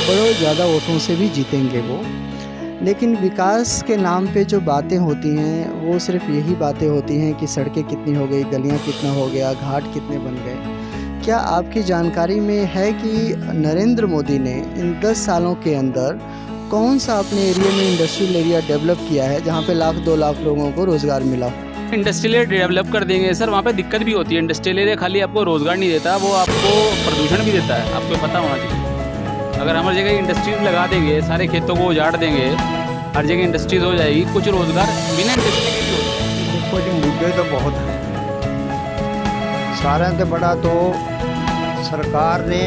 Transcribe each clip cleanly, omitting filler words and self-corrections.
बड़े ज़्यादा वोटों से भी जीतेंगे वो। लेकिन विकास के नाम पे जो बातें होती हैं वो सिर्फ़ यही बातें होती हैं कि सड़कें कितनी हो गई, गलियाँ कितना हो गया, घाट कितने बन गए। क्या आपकी जानकारी में है कि नरेंद्र मोदी ने इन 10 सालों के अंदर कौन-सा अपने एरिया में इंडस्ट्रियल एरिया डेवलप किया है जहाँ पे लाख 2 लाख लोगों को रोज़गार मिला हो? इंडस्ट्रियल एरिया डेवलप कर देंगे सर, वहाँ पे दिक्कत भी होती है। इंडस्ट्रियल एरिया खाली आपको रोज़गार नहीं देता, वो आपको प्रदूषण भी देता है, आपको पता होना चाहिए। अगर हर जगह इंडस्ट्रीज लगा देंगे, सारे खेतों को उजाड़ देंगे, हर जगह इंडस्ट्रीज हो जाएगी, कुछ रोज़गार बिना इंडस्ट्री के भी हो जाएंगे। देखो जी, मुद्दे तो बहुत हैं। सारे से बड़ा तो सरकार ने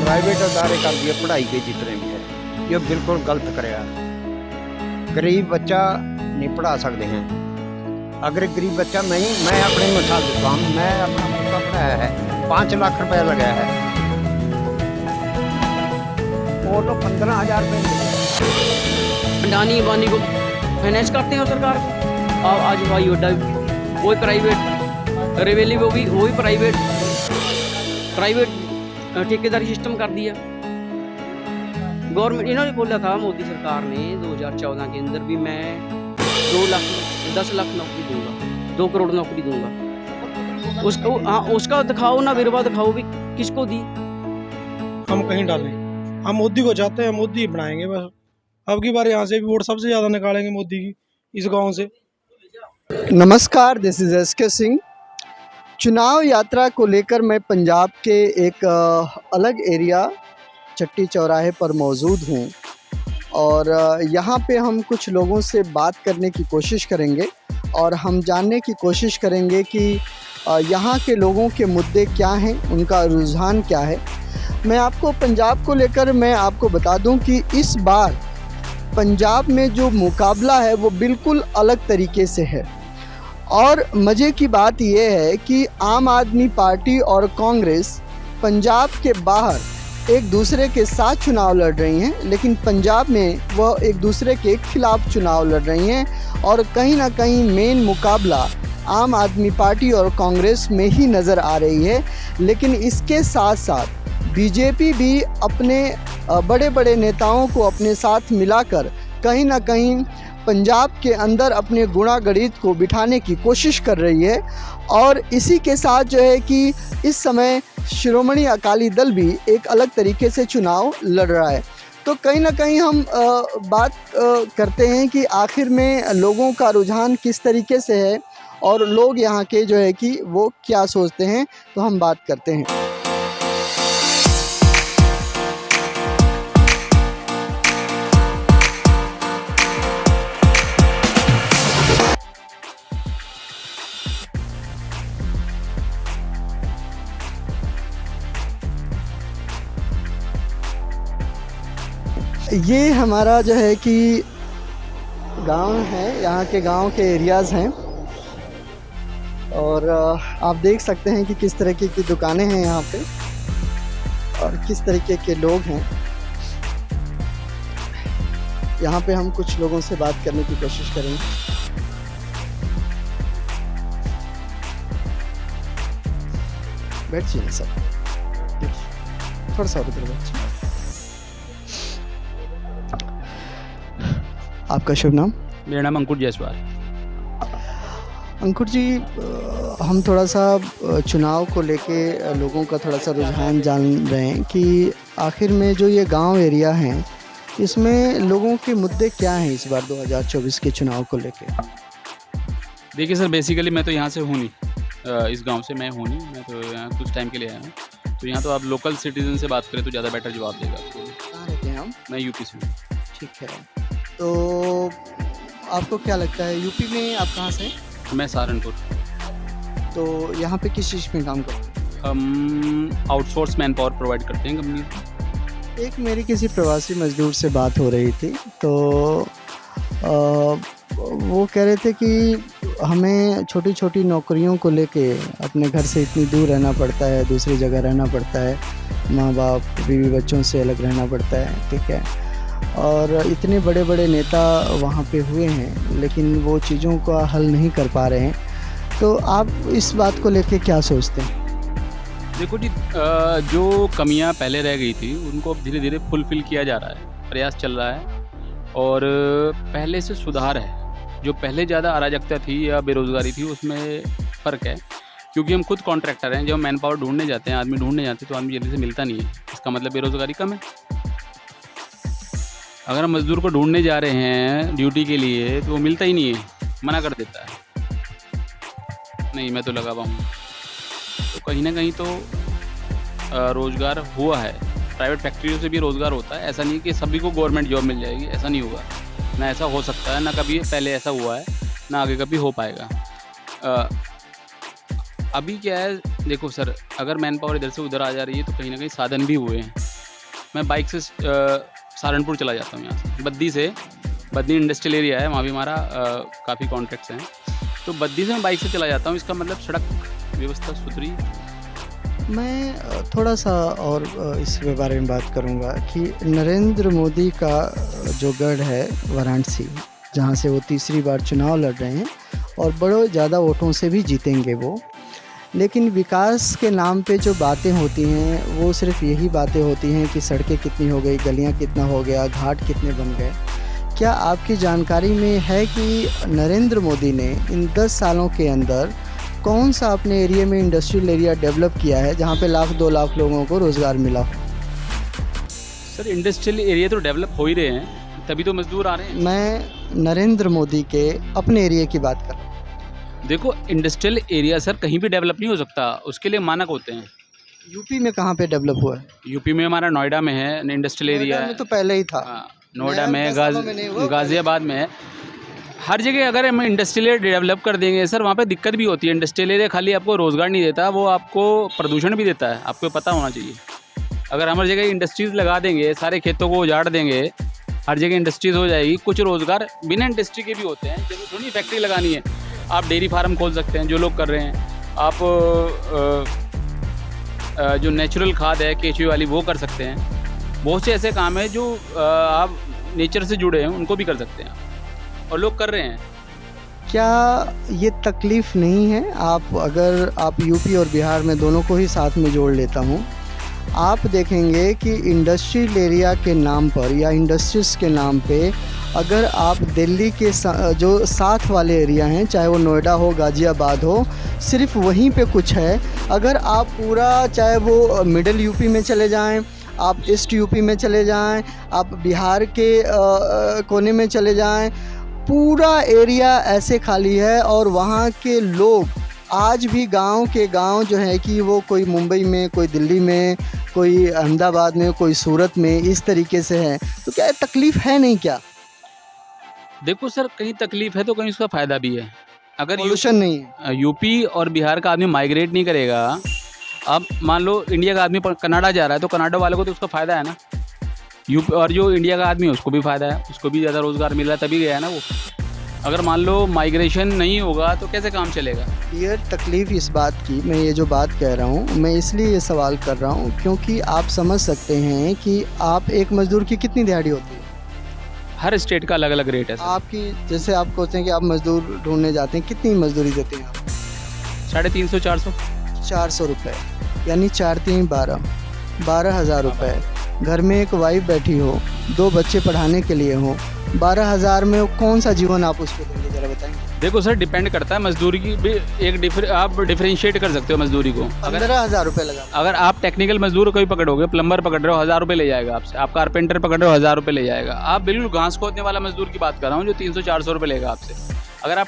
प्राइवेट अदारे कर दिए पढ़ाई के जितने भी है, ये बिल्कुल गलत करेगा। गरीब बच्चा नहीं पढ़ा सकते हैं। अगर गरीब बच्चा नहीं, मैं अपनी मिसाल देता हूँ, मैं अपना बच्चा पढ़ाया है, 5 लाख रुपया लगाया है, वो तो 15,000 रुपये अडानी अंबानी को फाइनेंस करते हैं सरकार को। अब आज हवाई अड्डा वो भी प्राइवेट, रेवेन्यू वो भी प्राइवेट ठेकेदारी सिस्टम कर दिया गवर्नमेंट। इन्होंने बोला था मोदी सरकार ने 2014 के अंदर भी मैं 10 लाख नौकरी दूंगा, 2 करोड़ नौकरी दूंगा। उसको हाँ, उसका दिखाओ ना, विरवा दिखाओ भी किसको दी। हम कहीं डालें, हम मोदी को चाहते हैं, मोदी ही बनाएंगे बस। अब की बार यहाँ से भी वोट सबसे ज़्यादा निकालेंगे मोदी की, इस गांव से। नमस्कार, दिस इज़ एसके सिंह। चुनाव यात्रा को लेकर मैं पंजाब के एक अलग एरिया चट्टी चौराहे पर मौजूद हूँ और यहाँ पे हम कुछ लोगों से बात करने की कोशिश करेंगे और हम जानने की कोशिश करेंगे कि यहाँ के लोगों के मुद्दे क्या हैं, उनका रुझान क्या है। मैं आपको पंजाब को लेकर मैं आपको बता दूं कि इस बार पंजाब में जो मुकाबला है वो बिल्कुल अलग तरीके से है और मज़े की बात यह है कि आम आदमी पार्टी और कांग्रेस पंजाब के बाहर एक दूसरे के साथ चुनाव लड़ रही हैं, लेकिन पंजाब में वह एक दूसरे के खिलाफ चुनाव लड़ रही हैं और कहीं ना कहीं मेन मुकाबला आम आदमी पार्टी और कांग्रेस में ही नज़र आ रही है। लेकिन इसके साथ साथ बीजेपी भी अपने बड़े बड़े नेताओं को अपने साथ मिलाकर कहीं ना कहीं पंजाब के अंदर अपने गुणागणित को बिठाने की कोशिश कर रही है और इसी के साथ जो है कि इस समय शिरोमणि अकाली दल भी एक अलग तरीके से चुनाव लड़ रहा है। तो कहीं ना कहीं हम बात करते हैं कि आखिर में लोगों का रुझान किस तरीके से है और लोग यहाँ के जो है कि वो क्या सोचते हैं, तो हम बात करते हैं। ये हमारा जो है कि गांव है, यहाँ के गांव के एरियाज़ हैं और आप देख सकते हैं कि किस तरीके की दुकानें हैं यहाँ पे और किस तरीके के लोग हैं। यहाँ पे हम कुछ लोगों से बात करने की कोशिश करेंगे। बैठ जाइए सर, थोड़ा सा उधर बैठ। आपका शुभ नाम? मेरा नाम अंकुर जायसवाल। अंकुर जी, हम थोड़ा सा चुनाव को लेके लोगों का थोड़ा सा रुझान जान रहे हैं कि आखिर में जो ये गांव एरिया हैं इसमें लोगों के मुद्दे क्या हैं इस बार 2024 के चुनाव को लेके। देखिए सर, बेसिकली मैं तो यहाँ से हूँ नहीं, इस गांव से मैं हूँ नहीं, मैं तो यहाँ कुछ टाइम के लिए आया हूँ। तो यहाँ तो आप लोकल सिटीजन से बात करें तो ज़्यादा बेटर जवाब देगा आपको। कहाँ रहते हैं हम? मैं यूपी से हूँ। ठीक है, तो आपको क्या लगता है यूपी में आप कहाँ से? मैं सहारनपुर। तो यहाँ पे किस चीज़ में काम करते हैं? हम आउटसोर्स मैन पावर प्रोवाइड करते हैं कंपनी। एक मेरी किसी प्रवासी मजदूर से बात हो रही थी तो वो कह रहे थे कि हमें छोटी छोटी नौकरियों को लेके अपने घर से इतनी दूर रहना पड़ता है, दूसरी जगह रहना पड़ता है, माँ बाप बीवी बच्चों से अलग रहना पड़ता है, ठीक है। और इतने बड़े बड़े नेता वहाँ पे हुए हैं लेकिन वो चीज़ों का हल नहीं कर पा रहे हैं। तो आप इस बात को लेके क्या सोचते हैं? देखो जी, जो कमियां पहले रह गई थी उनको अब धीरे धीरे फुलफिल किया जा रहा है, प्रयास चल रहा है और पहले से सुधार है। जो पहले ज़्यादा अराजकता थी या बेरोज़गारी थी उसमें फ़र्क है, क्योंकि हम खुद कॉन्ट्रैक्टर हैं। जब हम मैन पावर ढूंढने जाते हैं, आदमी ढूंढने जाते हैं, तो आदमी जल्दी से मिलता नहीं है। इसका मतलब बेरोज़गारी कम है। अगर हम मज़दूर को ढूंढने जा रहे हैं ड्यूटी के लिए तो वो मिलता ही नहीं है, मना कर देता है, नहीं मैं तो लगा पाऊँगा। तो कहीं ना कहीं तो रोज़गार हुआ है, प्राइवेट फैक्ट्रियों से भी रोज़गार होता है। ऐसा नहीं कि सभी को गवर्नमेंट जॉब मिल जाएगी, ऐसा नहीं होगा, ना ऐसा हो सकता है, ना कभी पहले ऐसा हुआ है, ना आगे कभी हो पाएगा। अभी क्या है, देखो सर, अगर मैन पावर इधर से उधर आ जा रही है तो कहीं ना कहीं साधन भी हुए हैं। मैं बाइक से सहारनपुर चला जाता हूँ, यहाँ से बद्दी इंडस्ट्रियल एरिया है, वहाँ भी हमारा काफ़ी कॉन्ट्रैक्ट्स हैं। तो बद्दी से मैं बाइक से चला जाता हूँ। इसका मतलब सड़क व्यवस्था सुधरी। मैं थोड़ा सा और इसके बारे में बात करूंगा कि नरेंद्र मोदी का जो गढ़ है वाराणसी, जहां से वो तीसरी बार चुनाव लड़ रहे हैं और बड़े ज़्यादा वोटों से भी जीतेंगे वो, लेकिन विकास के नाम पे जो बातें होती हैं वो सिर्फ यही बातें होती हैं कि सड़कें कितनी हो गई, गलियां कितना हो गया, घाट कितने बन गए। क्या आपकी जानकारी में है कि नरेंद्र मोदी ने इन 10 सालों के अंदर कौन सा अपने एरिया में इंडस्ट्रियल एरिया डेवलप किया है जहाँ पे 1-2 लाख लोगों को रोज़गार मिला हो? सर, इंडस्ट्रियल एरिया तो डेवलप हो ही रहे हैं, तभी तो मजदूर आ रहे हैं। मैं नरेंद्र मोदी के अपने एरिया की बात कर रहा हूँ। देखो, इंडस्ट्रियल एरिया सर कहीं भी डेवलप नहीं हो सकता, उसके लिए मानक होते हैं। यूपी में कहाँ पे डेवलप हुआ है? यूपी में हमारा नोएडा में है इंडस्ट्रियल एरिया नोएडा है। में तो पहले ही था। हाँ, नोएडा मैं में 10 सालों में नहीं हुआ, गाज़ियाबाद में है। हर जगह अगर हम इंडस्ट्रियल एरिया डेवलप कर देंगे सर, वहाँ पे दिक्कत भी होती है। इंडस्ट्रियल एरिया खाली आपको रोज़गार नहीं देता, वो आपको प्रदूषण भी देता है, आपको पता होना चाहिए। अगर हम हर जगह इंडस्ट्रीज़ लगा देंगे, सारे खेतों को उजाड़ देंगे, हर जगह इंडस्ट्रीज़ हो जाएगी। कुछ रोज़गार बिना इंडस्ट्री के भी होते हैं, जरूर थोड़ी फैक्ट्री लगानी है। आप डेयरी फार्म खोल सकते हैं, जो लोग कर रहे हैं। आप जो नेचुरल खाद है केचुए वाली, वो कर सकते हैं। बहुत से ऐसे काम है जो आप नेचर से जुड़े हैं, उनको भी कर सकते हैं और लोग कर रहे हैं। क्या ये तकलीफ़ नहीं है? अगर आप यूपी और बिहार में दोनों को ही साथ में जोड़ लेता हूँ, आप देखेंगे कि इंडस्ट्रियल एरिया के नाम पर या इंडस्ट्रीज़ के नाम पे अगर आप दिल्ली के जो साथ वाले एरिया हैं, चाहे वो नोएडा हो, गाज़ियाबाद हो, सिर्फ वहीं पे कुछ है। अगर आप पूरा, चाहे वो मिडिल यूपी में चले जाएं, आप ईस्ट यूपी में चले जाएं, आप बिहार के कोने में चले जाएं, पूरा एरिया ऐसे खाली है और वहाँ के लोग आज भी गांव के गांव जो है कि वो कोई मुंबई में, कोई दिल्ली में, कोई अहमदाबाद में, कोई सूरत में, इस तरीके से है। तो क्या तकलीफ़ है नहीं क्या? देखो सर, कहीं तकलीफ है तो कहीं उसका फ़ायदा भी है। अगर पॉल्यूशन नहीं है। यूपी और बिहार का आदमी माइग्रेट नहीं करेगा, अब मान लो इंडिया का आदमी कनाडा जा रहा है तो कनाडा वालों को तो उसका फ़ायदा है ना। यूपी और जो इंडिया का आदमी है उसको भी फ़ायदा है, उसको भी ज़्यादा रोज़गार मिल रहा है, तभी गया है ना वो। अगर मान लो माइग्रेशन नहीं होगा तो कैसे काम चलेगा? ये तकलीफ़ इस बात की, मैं ये जो बात कह रहा हूँ, मैं इसलिए ये सवाल कर रहा हूँ क्योंकि आप समझ सकते हैं कि आप एक मज़दूर की कितनी दिहाड़ी होती है। हर स्टेट का अलग अलग रेट है सर। आपकी, जैसे आप कहते हैं कि आप मज़दूर ढूंढने जाते हैं, कितनी मज़दूरी देते हैं आप? 350-400। 400 रुपये, यानी 4×3 12,000 रुपये। घर में एक वाइफ बैठी हो, 2 बच्चे पढ़ाने के लिए हो, 12,000 में वो कौन सा जीवन आप उसको देंगे, ज़रा बताएंगे? देखो सर, डिपेंड करता है मजदूरी की भी। आप डिफरेंशिएट कर सकते हो मजदूरी को। 15,000 रुपये लगा। अगर आप टेक्निकल मजदूर कोई पकड़ोगे, प्लम्बर पकड़ रहे हो, 1,000 रुपये ले जाएगा आपसे। आप कारपेंटर पकड़ रहे हो, 1,000 रुपये ले जाएगा। आप बिल्कुल घास खोदने वाला मजदूर की बात कर रहा हूँ जो 300-400 रुपये लेगा आपसे। अगर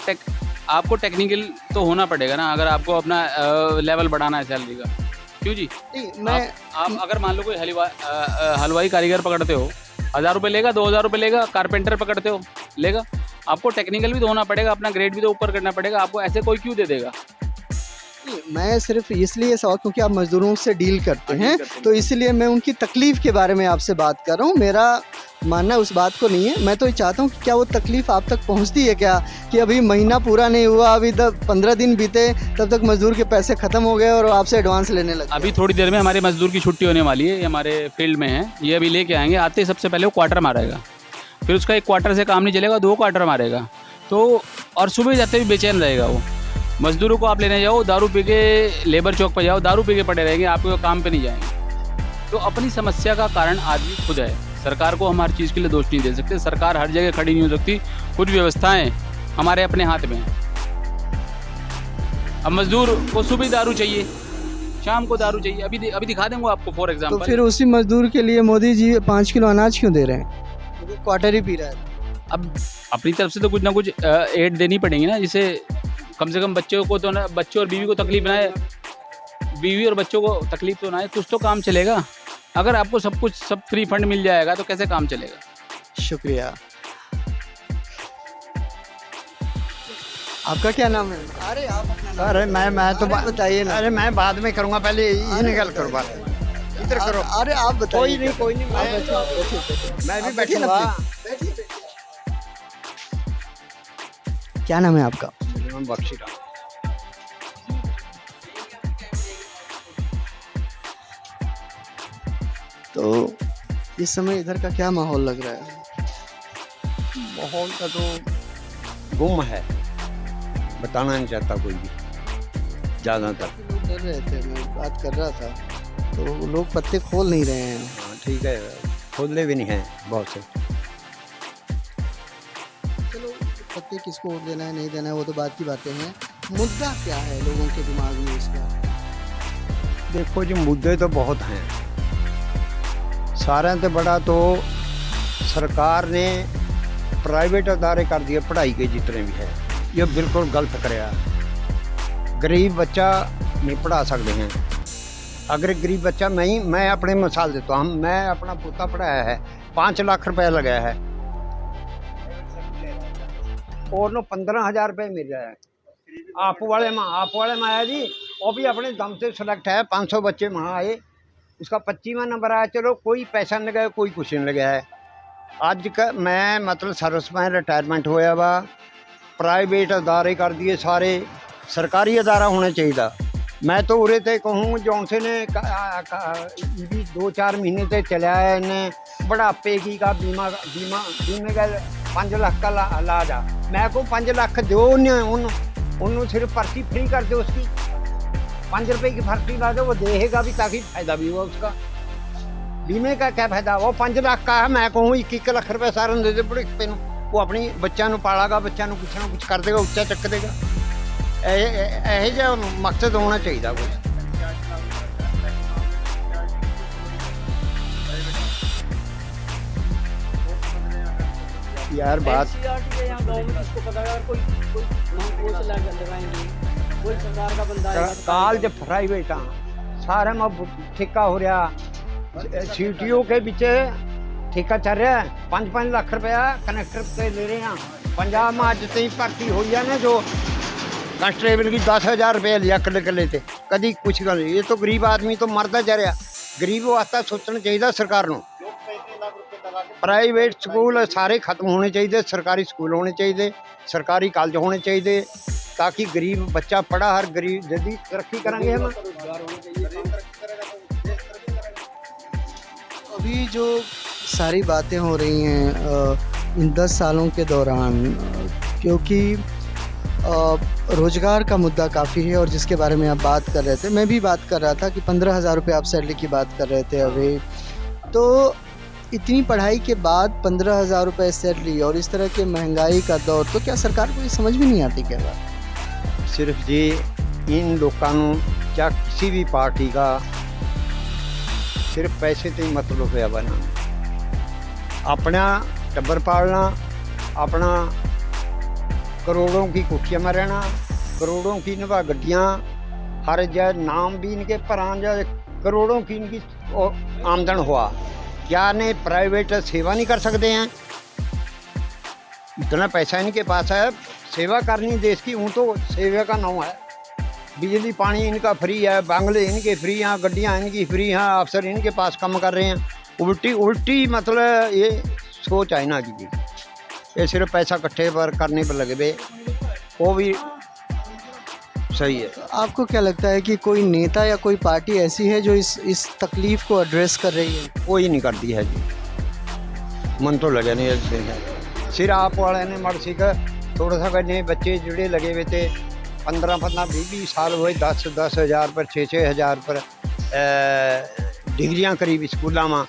आपको टेक्निकल तो होना पड़ेगा ना, अगर आपको अपना लेवल बढ़ाना है सैलरी का। क्यों जी? आप अगर मान लो कोई हलवाई कारीगर पकड़ते हो, 1,000 रुपये लेगा, 2,000 रुपये लेगा। कारपेंटर पकड़ते हो, लेगा। आपको टेक्निकल भी तो होना पड़ेगा, अपना ग्रेड भी तो ऊपर करना पड़ेगा। आपको ऐसे कोई क्यों दे देगा? मैं सिर्फ इसलिए सवाल, क्योंकि आप मज़दूरों से डील करते हैं, तो इसलिए मैं उनकी तकलीफ़ के बारे में आपसे बात कर रहा हूँ। मेरा मानना उस बात को नहीं है। मैं तो ये चाहता हूँ कि क्या वो तकलीफ़ आप तक पहुँचती है क्या, कि अभी महीना पूरा नहीं हुआ, अभी 15 दिन बीते, तब तक मज़दूर के पैसे ख़त्म हो गए और आपसे एडवांस लेने लगे। अभी थोड़ी देर में हमारे मजदूर की छुट्टी होने वाली है, ये हमारे फील्ड में है, ये अभी लेके आएंगे। आते ही सबसे पहले वो क्वार्टर मारेगा, फिर उसका एक क्वार्टर से काम नहीं चलेगा, 2 क्वार्टर मारेगा। तो और सुबह जाते भी बेचैन रहेगा वो। मजदूरों को आप लेने जाओ, दारू पी के लेबर चौक पर जाओ, दारू पी के पड़े रहेंगे, आपके काम पे नहीं जाएंगे। तो अपनी समस्या का कारण आदमी खुद है। सरकार को हम हर चीज़ के लिए दोष नहीं दे सकते, सरकार हर जगह खड़ी नहीं हो सकती, कुछ व्यवस्थाएं हमारे अपने हाथ में हैं। अब मजदूर को सुबह दारू चाहिए, शाम को दारू चाहिए, अभी दिखा देंगे आपको फॉर तो एग्जांपल। फिर उसी मजदूर के लिए मोदी जी 5 किलो अनाज क्यों दे रहे हैं? वो क्वार्टर ही पी रहा है। अब अपनी तरफ से तो कुछ ना कुछ एड देनी पड़ेगी ना, जिसे कम से कम बच्चों को तो ना, बच्चों और बीवी को तकलीफ ना है, बीवी और बच्चों को तकलीफ तो ना है, कुछ तो काम चलेगा। अगर आपको सब फ्री फंड मिल जाएगा तो कैसे काम चलेगा। शुक्रिया। आपका क्या नाम है? अरे आप अपना नाम अरे मैं तो बताइए ना। अरे मैं बाद में करूँगा, पहले ये निकल करो बात, इधर करो। अरे आप बताइए। कोई नहीं मैं भी बैठूंगा। क्या नाम है आपका? बख्शी राम। तो इस समय इधर का क्या माहौल लग रहा है? माहौल का तो गुम है, बताना नहीं चाहता कोई भी ज़्यादातर। लोग डर रहे थे, मैं बात कर रहा था, तो लोग पत्ते खोल नहीं रहे हैं। हाँ ठीक है, खोलने भी नहीं हैं बहुत से। चलो पत्ते किसको वोट देना है नहीं देना है वो तो बात की बातें हैं। मुद्दा क्या है लोगों के दिमाग में इसका? देखो जी, मुद्दे तो बहुत हैं। सारे से बड़ा तो सरकार ने प्राइवेट अदारे कर दिए पढ़ाई के जितने भी है, ये बिल्कुल गलत कराया। गरीब बच्चा नहीं पढ़ा सकते हैं। अगर गरीब बच्चा मैं अपने मिसाल देता हूँ, मैं अपना पोता पढ़ाया है, 5 लाख रुपया लगाया है और नो 15,000 रुपये मिल रहा है। आप वाले में आया जी, वो भी अपने दम से सेलेक्ट है। 500 बच्चे वहाँ आए, उसका 25वां नंबर आया। चलो कोई पैसा नहीं लगा, कोई कुछ नहीं लगा है। अज का मैं मतलब सर्विस में रिटायरमेंट होया वा, प्राइवेट अदारे कर दिए सारे, सरकारी अदारा होना चाहिए। मैं तो उरे ते कहूँ जौन से ने 2-4 महीने से चला है, इन्हें बुढ़ापे की का बीमे का 5 लाख का इलाज आ। मैं को 5 लाख दो, उन्होंने सिर्फ पर्ची फ्री कर दो, उसकी 5 रुपए की पर्ची ला दो, वो देगा भी ताकि फायदा भी हुआ उसका। बीमे का क्या फायदा? वो 5 लाख का है, मैं कहूँ 1 लाख रुपये सारे दे दे बुढ़ापे, वो अपनी बच्चा पालागा, बच्चा कुछ ना कुछ कर देगा, उच्चा चक देगा। यह जो मकसद होना चाहिए कुछ। यार बात काल जब प्राइवेट सारे में ठेका हो रहा, सीटीओ के पीछे ठेका चल रहा है। 5-5 लाख रुपया कनेक्टर से ले रहे हैं। पंजाब में अज तक भर्ती हुई है ना, जो कांस्टेबल की 10,000 रुपये लिया कले थे, कभी कुछ कर। ये तो गरीब आदमी तो मरता जा रहा। गरीब वास्ते सोचना चाहिए सरकार को। प्राइवेट स्कूल सारे खत्म होने चाहिए, सरकारी स्कूल होने चाहिए, सरकारी कॉलेज होने चाहिए, ताकि गरीब बच्चा पढ़ा, हर गरीब यदि तरक्की करेंगे हम। अभी जो सारी बातें हो रही हैं इन 10 सालों के दौरान, क्योंकि रोज़गार का मुद्दा काफ़ी है और जिसके बारे में आप बात कर रहे थे, मैं भी बात कर रहा था कि 15,000 रुपये आप सैलरी की बात कर रहे थे अभी। तो इतनी पढ़ाई के बाद 15,000 रुपये सैलरी और इस तरह के महंगाई का दौर, तो क्या सरकार को ये समझ में नहीं आती क्या बात? सिर्फ जी इन लोगों क्या किसी भी पार्टी का सिर्फ पैसे से ही मतलब है बना, अपना टब्बर पालना, अपना करोड़ों की कोठियाँ में रहना, करोड़ों की नवा गड्डियाँ, हर जगह नाम भी इनके परां जाए, करोड़ों की इनकी आमदन हुआ। क्या ने प्राइवेट सेवा नहीं कर सकते हैं? इतना पैसा इनके पास है, सेवा करनी देश की, ऊँ तो सेवा का नाम है। बिजली पानी इनका फ्री है, बांग्ले इनके फ्री हैं, गड्डियाँ इनकी फ्री हैं, अफसर इनके पास काम कर रहे हैं। उल्टी मतलब ये सोच है ना कि ये सिर्फ पैसा इकट्ठे पर करने पर लगे बे, वो भी सही है। आपको क्या लगता है कि कोई नेता या कोई पार्टी ऐसी है जो इस तकलीफ़ को एड्रेस कर रही है? कोई नहीं करती है जी, मन तो लगे नहीं ऐसे है। सिर आप वाले ने मर सीखा थोड़ा सा नए बच्चे जुड़े लगे हुए थे, 15 20 साल हुए 10 हज़ार पर 6 हज़ार पर डिग्रियां करी भी स्कूलों में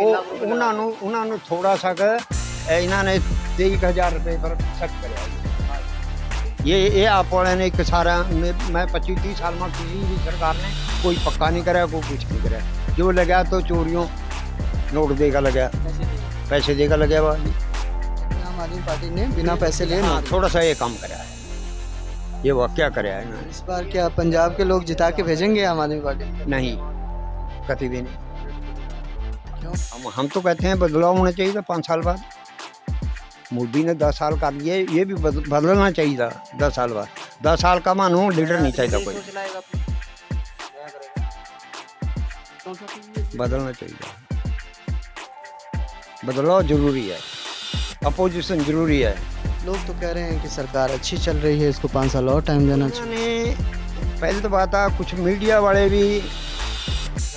उन्होंने थोड़ा सा इन्होंने 23,000 रुपये पर सेट कराया। ये आप वाले ने एक सारा मैं 25-30 साल में किसी भी सरकार ने कोई पक्का नहीं कराया, कोई कुछ नहीं कराया। जो लगा तो चोरियों नोट देगा लगा, पैसे देगा लगा हुआ। आम आदमी पार्टी ने बिना पैसे लिए हाँ, नोट थोड़ा सा ये काम कराया है, ये वाकया कराया है इन्होंने। इस बार क्या पंजाब के लोग जिता के भेजेंगे आम आदमी पार्टी? नहीं, कभी भी नहीं। क्यों? हम तो कहते हैं बदलाव होना चाहिए था 5 साल बाद। मोदी ने 10 साल कर लिए, ये भी बदलना चाहिए था 10 साल बाद। 10 साल का मानो लीडर नहीं चाहिए कोई, बदलना चाहिए था। बदलाव जरूरी है, अपोजिशन जरूरी है। लोग तो कह रहे हैं कि सरकार अच्छी चल रही है, इसको 5 साल और टाइम देना चाहिए। उन्होंने पहले तो बात है, कुछ मीडिया वाले भी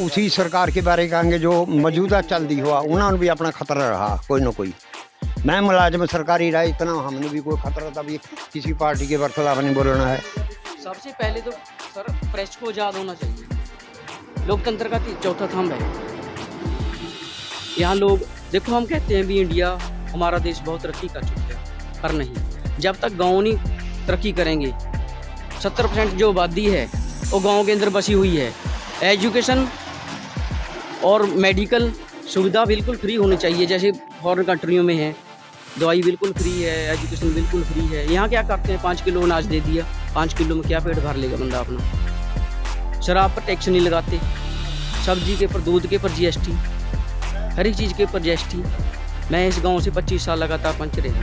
उसी सरकार के बारे कहेंगे जो मौजूदा चलती हुआ, उन्होंने भी अपना खतरा रहा कोई ना कोई। मैं मुलाजिम सरकारी रहा, इतना हमने भी कोई खतरा था भी किसी पार्टी के बरखिलाफ नहीं बोलना है। सबसे पहले तो सर प्रेस को आज़ाद होना चाहिए, लोकतंत्र का चौथा स्तंभ है। यहाँ लोग देखो, हम कहते हैं भी इंडिया हमारा देश बहुत तरक्की कर चुका है, पर नहीं। जब तक गाँव नहीं तरक्की करेंगे, 70% जो आबादी है वो गाँव के अंदर बसी हुई है। एजुकेशन और मेडिकल सुविधा बिल्कुल फ्री होनी चाहिए, जैसे फॉरेन कंट्रियों में है। दवाई बिल्कुल फ्री है, एजुकेशन बिल्कुल फ्री है। यहाँ क्या करते हैं, 5 किलो अनाज दे दिया, 5 किलो में क्या पेट भर लेगा बंदा अपना। शराब पर टैक्स नहीं लगाते, सब्जी के पर, दूध के पर GST, हर एक चीज़ के पर GST। मैं इस गांव से 25 साल लगातार पंच रहा,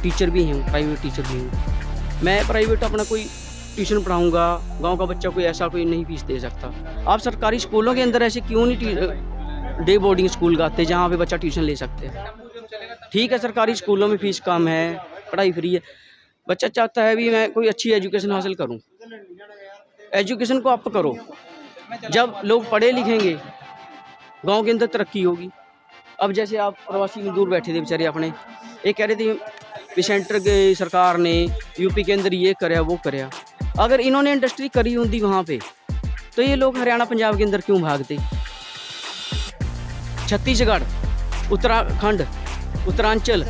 टीचर भी हूँ, प्राइवेट टीचर भी हूँ। मैं प्राइवेट अपना कोई ट्यूशन पढ़ाऊँगा, गाँव का बच्चा कोई ऐसा कोई नहीं फीस दे सकता। आप सरकारी स्कूलों के अंदर ऐसे क्यों नहीं डे बोर्डिंग स्कूल गाते जहाँ पे बच्चा ट्यूशन ले सकते हैं? ठीक है, सरकारी स्कूलों में फ़ीस कम है, पढ़ाई फ्री है। बच्चा चाहता है भी मैं कोई अच्छी एजुकेशन हासिल करूं, एजुकेशन को अप करो। जब लोग पढ़े लिखेंगे, गांव के अंदर तरक्की होगी। अब जैसे आप प्रवासी मजदूर बैठे थे बेचारे अपने, ये कह रहे थे कि सेंटर के सरकार ने यूपी के अंदर ये कराया वो कराया। अगर इन्होंने इंडस्ट्री करी होती वहाँ पे, तो ये लोग हरियाणा पंजाब के अंदर क्यों भागते? छत्तीसगढ़, उत्तराखंड, उत्तरांचल,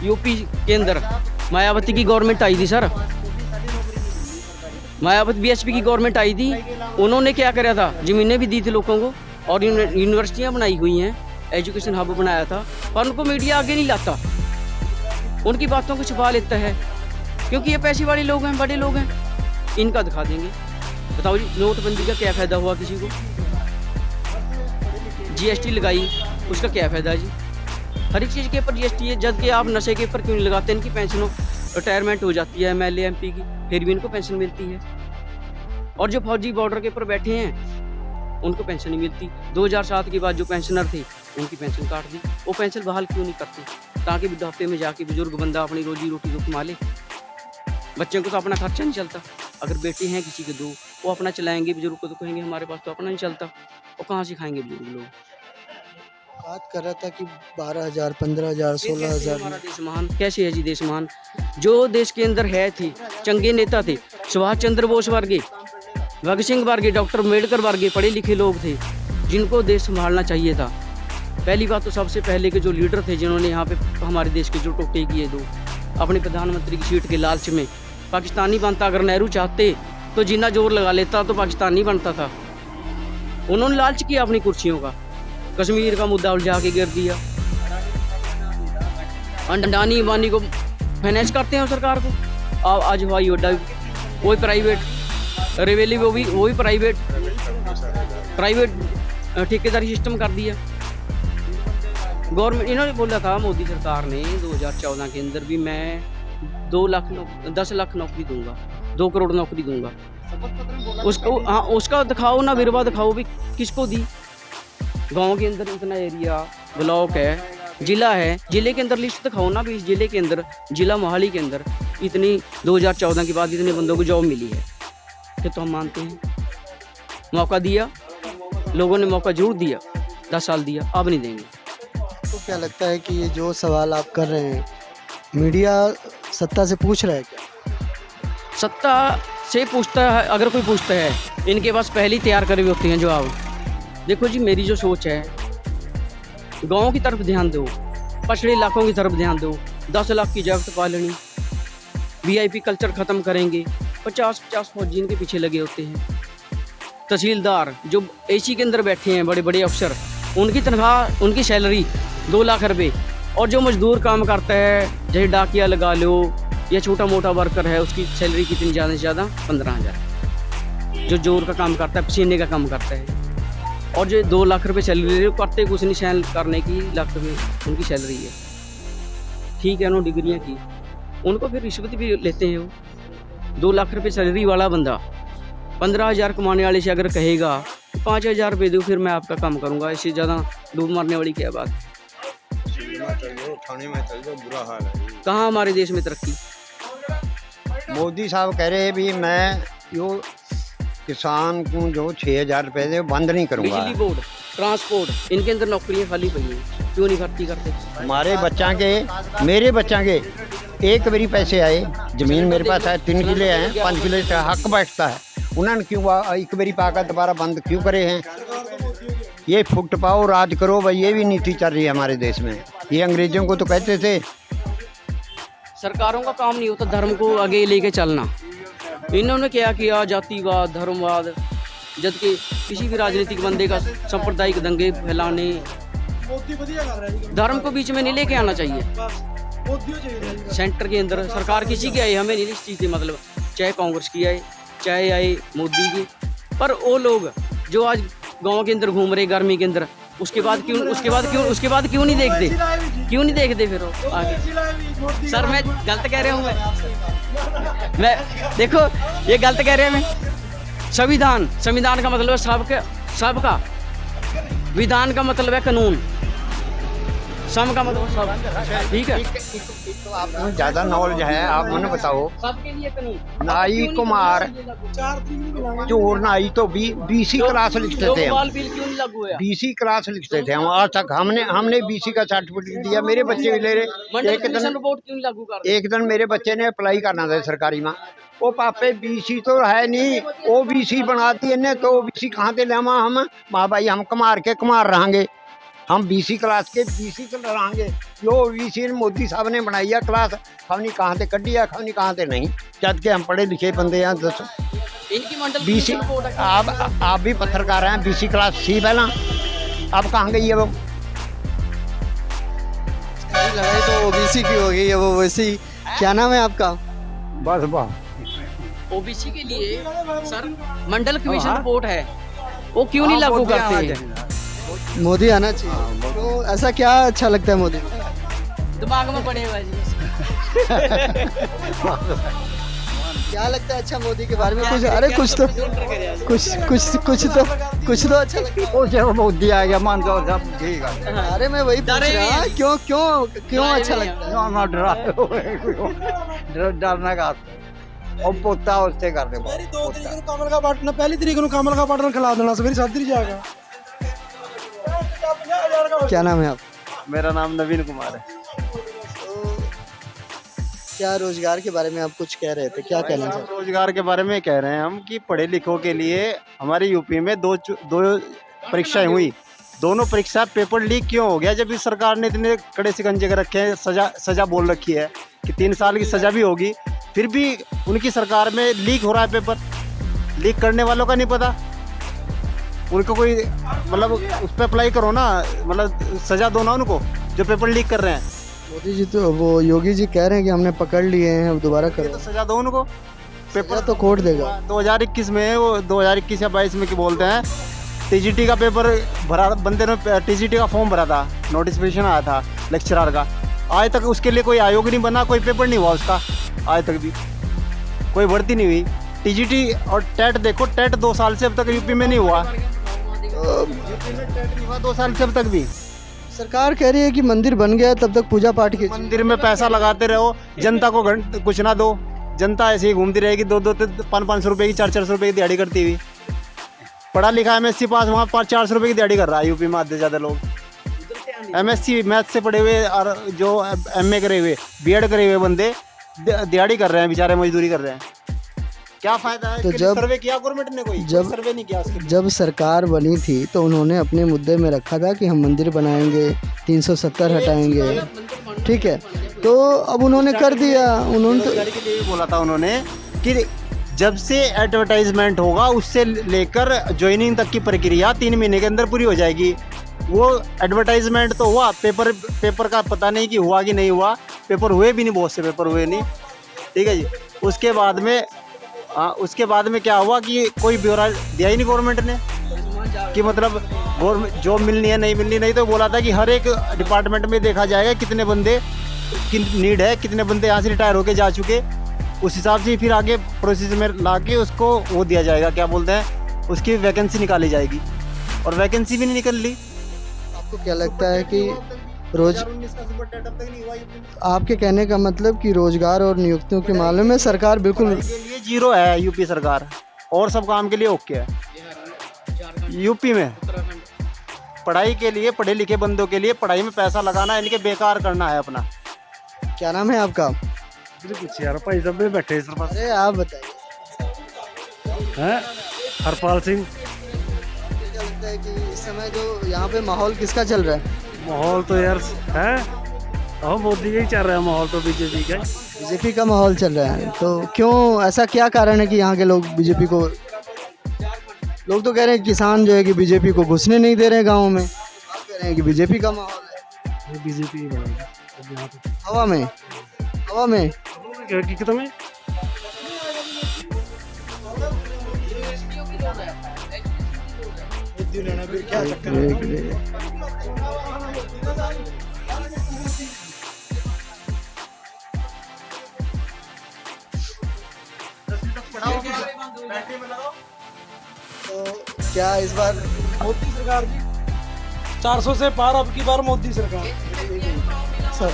यूपी के अंदर मायावती की गवर्नमेंट आई थी सर, मायावती BSP की गवर्नमेंट आई थी। उन्होंने क्या करा था, ज़मीनें भी दी थी लोगों को और यूनिवर्सिटियाँ बनाई हुई हैं, एजुकेशन हब बनाया था, पर उनको मीडिया आगे नहीं लाता, उनकी बातों को छुपा लेता है, क्योंकि ये पैसे वाले लोग हैं, बड़े लोग हैं। इनका दिखा देंगे। बताओ जी, नोटबंदी का क्या फ़ायदा हुआ किसी को? GST लगाई, उसका क्या फ़ायदा जी? हर एक चीज़ के ऊपर GST है, जब कि आप नशे के ऊपर क्यों नहीं लगाते? इनकी पेंशनों रिटायरमेंट हो जाती है MLA MP की, फिर भी इनको पेंशन मिलती है। और जो फौजी बॉर्डर के ऊपर बैठे हैं उनको पेंशन नहीं मिलती। 2007 के बाद जो पेंशनर थे उनकी पेंशन काट दी। वो पेंशन बहाल क्यों नहीं करते, ताकि बुढ़ापे में जाके बुजुर्ग बंदा अपनी रोजी रोटी को कमा ले। बच्चों को तो अपना खर्चा नहीं चलता। अगर बेटे हैं किसी के 2, वो अपना चलाएंगे, बुजुर्ग को तो कहेंगे हमारे पास तो अपना नहीं चलता, वो कहाँ से खाएंगे बुजुर्ग लोग? बात कर रहा था कि 12,000, 15,000, 16,000। हमारा देश महान कैसे है जी? देश महान जो देश के अंदर है थे, चंगे नेता थे, सुभाष चंद्र बोस वर्गे, भगत सिंह वर्गे, डॉक्टर अम्बेडकर वर्गे पढ़े लिखे लोग थे, जिनको देश संभालना चाहिए था। पहली बात तो सबसे पहले के जो लीडर थे, जिन्होंने यहाँ पे हमारे देश के जो टोटे किए, 2 अपने प्रधानमंत्री की सीट के लालच में पाकिस्तानी बनता। अगर नेहरू चाहते तो जितना जोर लगा लेता तो पाकिस्तानी बनता था। उन्होंने लालच किया अपनी कुर्सियों का, कश्मीर का मुद्दा उलझा के गिर दिया। अंडानी अंबानी को फाइनेंस करते हैं सरकार को। आज हवाई अड्डा वही प्राइवेट, रेवेली वो भी प्राइवेट ठेकेदारी सिस्टम कर दिया गवर्नमेंट। इन्होंने बोला था मोदी सरकार ने 2014 के अंदर भी मैं 10 लाख नौकरी दूंगा, 2 करोड़ नौकरी दूंगा। उसको हाँ, उसका दिखाओ ना, विरवा दिखाओ भी किसको दी। गांव के अंदर इतना एरिया, ब्लॉक है, जिला है, जिले के अंदर लिस्ट दिखाओ ना भी, इस जिले के अंदर, जिला मोहाली के अंदर इतनी 2014 के बाद इतने बंदों को जॉब मिली है। कि तो हम मानते हैं मौका दिया, लोगों ने मौका जरूर दिया, 10 साल दिया, अब नहीं देंगे। तो क्या लगता है कि ये जो सवाल आप कर रहे हैं, मीडिया सत्ता से पूछ रहा है क्या? सत्ता से पूछता है, अगर कोई पूछता है, इनके पास पहले ही तैयार करे हुए होते हैं जवाब। देखो जी, मेरी जो सोच है, गाँव की तरफ ध्यान दो, पछड़े इलाकों की तरफ ध्यान दो। 10 लाख की जब्त कॉलोनी, VIP कल्चर ख़त्म करेंगे। 50-50 फौजी इनके पीछे लगे होते हैं। तहसीलदार जो AC के अंदर बैठे हैं, बड़े बड़े अफसर, उनकी तनख्वाह, उनकी सैलरी 2 लाख रुपये। और जो मजदूर काम करता है, जैसे डाकिया लगा लो या छोटा मोटा वर्कर है, उसकी सैलरी कितनी ज़्यादा से ज़्यादा 15,000। जो जोर का काम करता है, पसीने का काम करता है, और जो 2 लाख रुपये सैलरी करते कुछ नहीं, सैल करने की लाख रुपये उनकी सैलरी है। ठीक है, उन्होंने डिग्रियाँ की, उनको फिर रिश्वत भी लेते हैं वो। 2 लाख रुपये सैलरी वाला बंदा 15,000 कमाने वाले से अगर कहेगा 5,000 रुपये दो, फिर मैं आपका काम करूँगा, इससे ज़्यादा डूब मारने वाली क्या बात। थाने में चल जाओ, बुरा हाल है। कहाँ हमारे देश में तरक्की। मोदी साहब कह रहे हैं भी मैं यो किसान को जो 6,000 रुपये दे बंद नहीं करूँगा। बिजली बोर्ड, ट्रांसपोर्ट, इनके अंदर नौकरियाँ खाली पड़ी हैं, क्यों नहीं भर्ती करते। हमारे बच्चा के, मेरे बच्चा के एक बारी पैसे आए, जमीन मेरे पास है, 3 किले हैं, 5 किले से हक बैठता है, उन्होंने क्यों एक बारी पाकर दोबारा बंद क्यों करे हैं। ये फुट पाओ राज करो भाई, ये भी नीति चल रही है हमारे देश में। ये अंग्रेजों को तो कहते थे। सरकारों का काम नहीं होता धर्म को आगे लेके चलना। इन्होंने क्या किया, जातिवाद, धर्मवाद, जबकि किसी भी राजनीतिक बंदे का सांप्रदायिक दंगे फैलाने, धर्म को बीच में नहीं लेके आना चाहिए। सेंटर के अंदर सरकार किसी की आए, हमें नहीं इस चीज़ की मतलब, चाहे कांग्रेस की आए, चाहे आए मोदी की, पर वो लोग जो आज गांव के अंदर घूम रहे गर्मी के अंदर, उसके बाद क्यों नहीं देखते फिर वो आगे। सर मैं गलत कह रहा हूँ, मैं देखो ये गलत कह रहे हैं मैं। संविधान का मतलब है सबका, विधान का मतलब है कानून, सम का मतलब सब, ठीक है। तो आपको ज़्यादा नॉलेज है, आप मुझे बताओ। सबके लिए कानून। नाई कुमार चोर नाई तो BC क्लास लिखते थे हम, बिल क्यों नहीं लागू हुआ। BC क्लास लिखते थे हम, आज तक हमने BC का सर्टिफिकेट दिया। मेरे बच्चे भी ले रहे। एक दिन रिपोर्ट क्यों नहीं लागू कर रहे। एक दिन मेरे बच्चे ने अप्लाई करना था सरकारी में, वो पापे BC तो है नहीं, OBC बनाती है, तो OBC कहाँ से लेवा हम। माँ भाई हम कुमार रहेंगे, हम BC क्लास के BC रहेंगे। जो OBC मोदी साहब ने बनाई है क्लास, हमने कहाँ से कढ़ी है, हमने कहाँ से नहीं, जब के हम पढ़े लिखे बंदे हैं। दसो इनकी मंडल BC, आप भी पत्रकार हैं, BC क्लास सी पहला, अब कहाँ गई है वो। लड़ाई तो OBC की हो गई है वो वैसी। क्या नाम है आपका। बस OBC के लिए सर मंडल कमीशन रिपोर्ट है, वो क्यों नहीं लागू करते हैं। मोदी आना चाहिए। तो ऐसा क्या अच्छा लगता है मोदी को? दिमाग में पड़े हुआ जी। क्या लगता है अच्छा मोदी के बारे में कुछ। अरे कुछ तो अच्छा लगता है। मोदी आ गया मान जाओ सब ठीक है। अरे मैं वही पूछ रहा, क्यों अच्छा लगता है। डरने का और पोता उससे कर दे। पहली तरीक को कमल का बटन खिला देना, सवेरे 7 दिन जाएगा। क्या नाम है आप। मेरा नाम नवीन कुमार है। तो क्या रोजगार के बारे में आप कुछ कह रहे थे, क्या कहना चाहते हैं। रोजगार के बारे में कह रहे हैं हम कि पढ़े लिखों के लिए हमारे यूपी में दो परीक्षाएं हुई। दोनों परीक्षा पेपर लीक क्यों हो गया, जब इस सरकार ने इतने कड़े शिकंजे कर रखे हैं, सजा बोल रखी है कि 3 साल की सजा भी होगी, फिर भी उनकी सरकार में लीक हो रहा है पेपर। लीक करने वालों का नहीं पता, उनको कोई मतलब उस पर अप्लाई करो ना, मतलब सजा दो ना उनको जो पेपर लीक कर रहे हैं। मोदी जी तो वो योगी जी कह रहे हैं कि हमने पकड़ लिए हैं, अब दोबारा करो। तो सजा दो उनको, पेपर तो कोर्ट देगा। 2021 में वो 2021 या 22 में क्या बोलते हैं, TGT का पेपर भरा, बंदे ने TGT का फॉर्म भरा था, नोटिफिकेशन आया था लेक्चरर का, आज तक उसके लिए कोई आयोग नहीं बना, कोई पेपर नहीं हुआ उसका, आज तक भी कोई भर्ती नहीं हुई। TGT और टेट देखो, टेट 2 साल से अब तक यूपी में नहीं हुआ, यूपी में टेट नहीं हुआ 2 साल से अब तक भी। सरकार कह रही है कि मंदिर बन गया तब तक पूजा पाठ कीजिए। मंदिर में पैसा लगाते रहो, जनता को कुछ ना दो, जनता ऐसे ही घूमती रहेगी, 200-500 रुपये की 400 रुपये की दिहाड़ी करती हुई। पढ़ा लिखा MSc पास वहाँ 400 रुपये की दिहाड़ी कर रहा है यूपी में आधे से ज़्यादा लोग। MSc मैथ से पढ़े हुए और जो MA करे हुए, B.Ed करे हुए बंदे दिहाड़ी कर रहे हैं, बेचारे मजदूरी कर रहे हैं। क्या फायदा है? तो कि जब- सर्वे किया गवर्नमेंट ने? कोई जब- सर्वे नहीं किया उसके लिए। जब सरकार बनी थी तो उन्होंने अपने मुद्दे में रखा था कि हम मंदिर बनाएंगे, 370 हटाएंगे, ठीक है। तो अब उन्होंने कर दिया, उन्होंने तो बेरोजगारी के लिए भी बोला था उन्होंने कि जब से एडवर्टाइजमेंट होगा उससे लेकर ज्वाइनिंग तक की प्रक्रिया 3 महीने के अंदर पूरी हो जाएगी। वो एडवर्टाइजमेंट तो हुआ, पेपर का पता नहीं कि हुआ कि नहीं हुआ। पेपर हुए भी नहीं, बहुत से पेपर हुए नहीं, ठीक है जी। उसके बाद में क्या हुआ कि कोई ब्यौरा दिया ही नहीं गवर्नमेंट ने कि मतलब गवर्नमेंट जॉब मिलनी है नहीं मिलनी। नहीं तो बोला था कि हर एक डिपार्टमेंट में देखा जाएगा कितने बंदे की नीड है, कितने बंदे यहाँ से रिटायर होके जा चुके, उस हिसाब से फिर आगे प्रोसेस में ला के उसको वो दिया जाएगा, क्या बोलते हैं, उसकी वैकेंसी निकाली जाएगी। और वैकेंसी भी नहीं निकल ली। आपको क्या लगता है कि आपके कहने का मतलब कि रोजगार और नियुक्तियों के मामले में सरकार बिल्कुल पढ़ाई के लिए जीरो है यूपी सरकार, और सब काम के लिए ओके है। यूपी में पढ़ाई के लिए, पढ़े लिखे बंदों के लिए पढ़ाई में पैसा लगाना इनके बेकार करना है अपना। क्या नाम है आपका? कुछ यार भाई सब में बैठे सर पास अरे आप बताइए। हैं हरपाल सिंह। क्या लगता है कि इस समय जो यहाँ पे माहौल किसका चल रहा है? माहौल तो यार है मोदी का ही चल रहा है माहौल तो, बीजेपी का। बीजेपी का माहौल चल रहा है, तो क्यों, ऐसा क्या कारण है कि यहाँ के लोग बीजेपी को, लोग तो कह रहे हैं किसान जो है कि बीजेपी को घुसने नहीं दे रहे हैं गाँव में, आप कह रहे हैं कि बीजेपी का माहौल है। बीजेपी ही बनेगी यहाँ पे। हवा में हकीकत में तो क्या इस बार मोदी सरकार जी 400 से पार, अब की बार मोदी सरकार। सर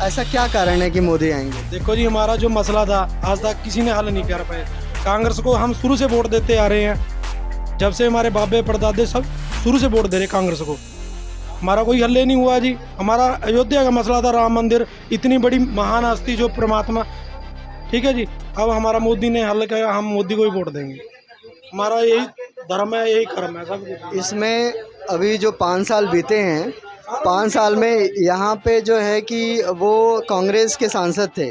ऐसा क्या कारण है कि मोदी आएंगे? देखो जी, हमारा जो मसला था आज तक किसी ने हल नहीं कर पाए। कांग्रेस को हम शुरू से वोट देते आ रहे हैं, जब से हमारे बाबे परदादे सब शुरू से वोट दे रहे कांग्रेस को। हमारा कोई हल नहीं हुआ जी। हमारा अयोध्या का मसला था, राम मंदिर, इतनी बड़ी महान हस्ती जो परमात्मा, ठीक है जी। अब हमारा मोदी ने हल किया, हम मोदी को ही वोट देंगे। हमारा यही धर्म है, यही कर्म है सब कुछ। इसमें अभी जो 5 साल बीते हैं, 5 साल में यहाँ पे जो है कि वो कांग्रेस के सांसद थे,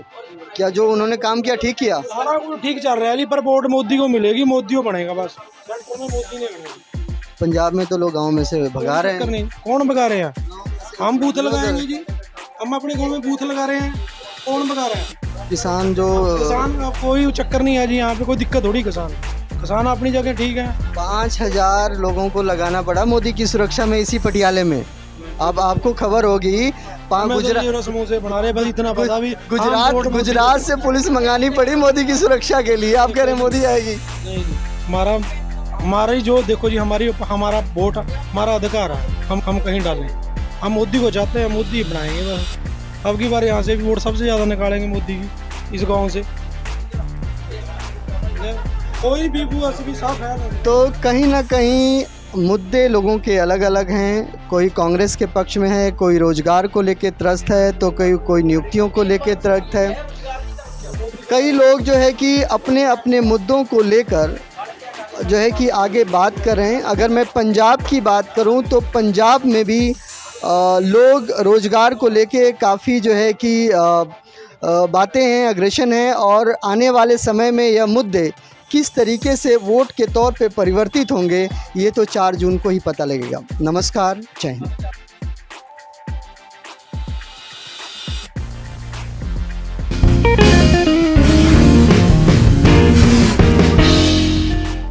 क्या जो उन्होंने काम किया ठीक किया? सारा कुछ ठीक चल रहा है जी, पर वोट मोदी को मिलेगी, मोदी को बनेगा बस। सेंटर में मोदी नहीं बनेगा। पंजाब में तो लोग गांव में से भगा रहे हैं। नहीं, कौन भगा रहे हैं? हम बूथ लगाएंगे जी, हम अपने गांव में बूथ लगा रहे हैं, कौन भगा रहे हैं? किसान जो किसान का कोई चक्कर नहीं है जी, यहाँ पे कोई दिक्कत थोड़ी। किसान अपनी जगह ठीक है। 5000 लोगों को लगाना पड़ा मोदी की सुरक्षा में इसी पटियाले में। अब आपको खबर होगी समूह से बना रहे, बस इतना पता भी। गुजरात से पुलिस मंगानी पड़ी मोदी की सुरक्षा के लिए। आप कह रहे हैं मोदी आएगी? नहीं, हमारा ही जो देखो जी, हमारा वोट हमारा अधिकार है, हम कहीं डालें। हम मोदी को चाहते हैं, मोदी बनाएंगे बस। अब की बार यहाँ से भी वोट सबसे ज़्यादा निकालेंगे मोदी की, इस गांव से। कोई भी भी साफ है। तो कहीं ना कहीं मुद्दे लोगों के अलग अलग हैं। कोई कांग्रेस के पक्ष में है, कोई रोजगार को लेके त्रस्त है, तो कोई नियुक्तियों को लेके त्रस्त है। कई लोग जो है कि अपने अपने मुद्दों को लेकर जो है कि आगे बात कर रहे हैं। अगर मैं पंजाब की बात करूं तो पंजाब में भी लोग रोजगार को लेके काफ़ी जो है कि बातें हैं, अग्रेशन है, और आने वाले समय में यह मुद्दे किस तरीके से वोट के तौर पे परिवर्तित होंगे ये तो 4 जून को ही पता लगेगा। नमस्कार, जय हिंद।